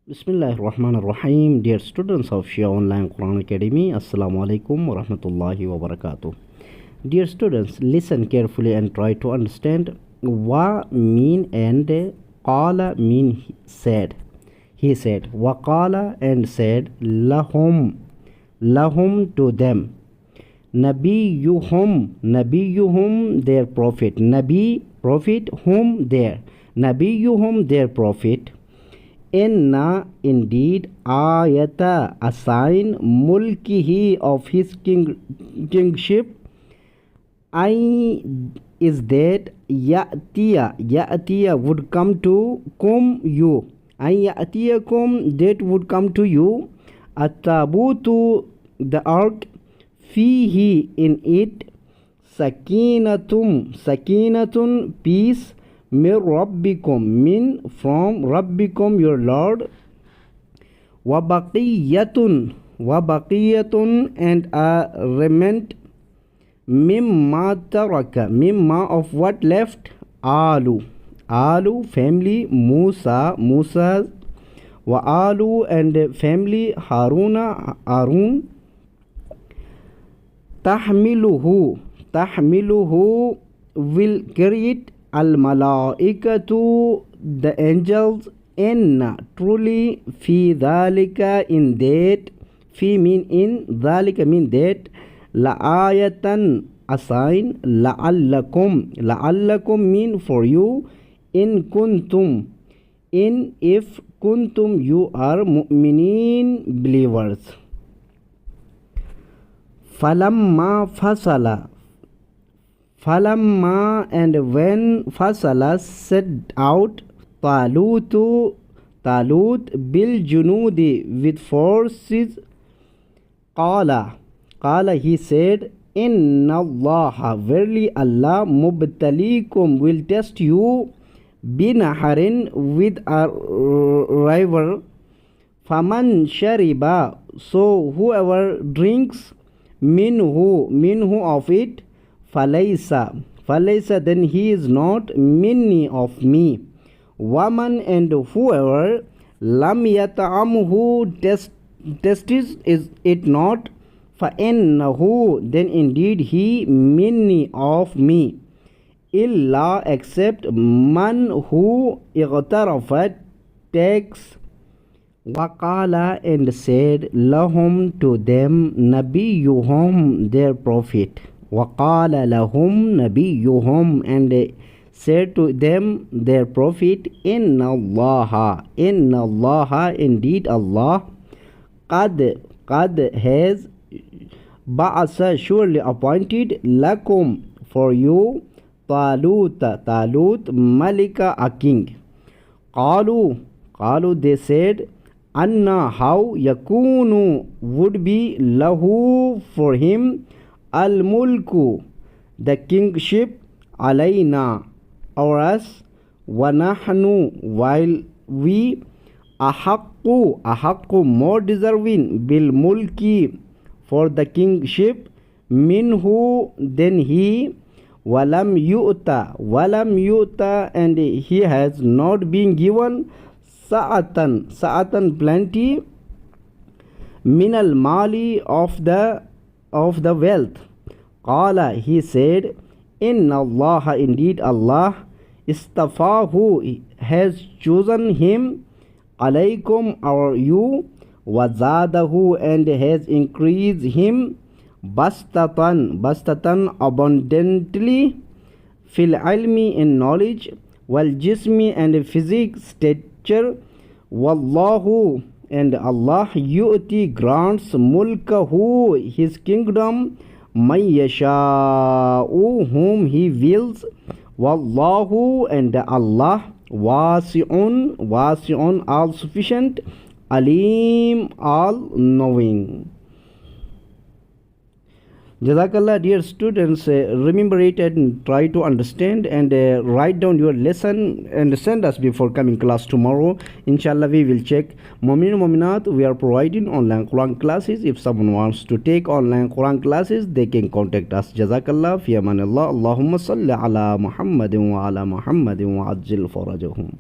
Bismillahirrahmanirrahim. Dear students of Shia Online Quran Academy, Assalamu alaikum wa rahmatullahi wa barakatuh. Dear students, listen carefully and try to understand wa mean and qala mean said. He said, wa qala and said, lahum to them. Nabiyuhum their prophet. Nabi prophet, whom their. Nabiyuhum their prophet. Inna indeed ayata a sign mulkihi of his kingship. I is that ya'tiya would come to kum you. Ay ya'tiyakum that would come to you. At-tabutu the ark, fihi in it, sakinatun peace, min from rabbikum your Lord, wabaqiyatun and a remnant, mimma of what left, alu family, Musa wa alu and family, Harun, tahmiluhu will carry it, al-malaikatu the angels, inna truly, fi dhalika in that, fi mean in, dhalika mean that, la'ayatan a sign, la'allakum mean for you, if kuntum you are mu'minin believers. Falamma and when fasala set out, Talut bil junudi with forces, qala he said, inna allaha verily Allah, mubtalikum will test you, binaharin with a river, faman shariba so whoever drinks, minhu of it, falaysa then he is not minni of me, waman and whoever lam yata'amhu tastes is it not, fa innahu then indeed he minni of me, illa except man who igtarafat takes, waqala and said, lahum to them, nabiyuhum their prophet, waqala lahum nabiyuhum and said to them their prophet, inna allaha indeed Allah, qad has ba'asa surely appointed, lakum for you, Talut malika a king. Qalu they said, anna how, yakunu would be, lahu for him, al mulku the kingship, alayna or us, wa nahnu while we, ahaqqu more deserving, bil mulki for the kingship, minhu than he, walam yu'ta and he has not been given, sa'atan plenty, minal mali of the wealth. Qala he said, inna allaha indeed Allah, istafahu has chosen him, alaykum our you, wazadahu and has increased him, bastatan abundantly, fil ilmi in knowledge, wal jismi and physique stature, wallahu and Allah, yu'ti grants, mulkahu his kingdom, may yasha'u whom he wills, wallahu and Allah, wasi'un all sufficient, alim all knowing. Jazakallah. Dear students, remember it and try to understand and write down your lesson and send us before coming class tomorrow. Inshallah we will check. Mu'min Mu'minat, we are providing online Quran classes. If someone wants to take online Quran classes, they can contact us. Jazakallah. Fi amanillah. Allahumma salli ala Muhammadin wa ala Muhammadin wa ajil farajahum.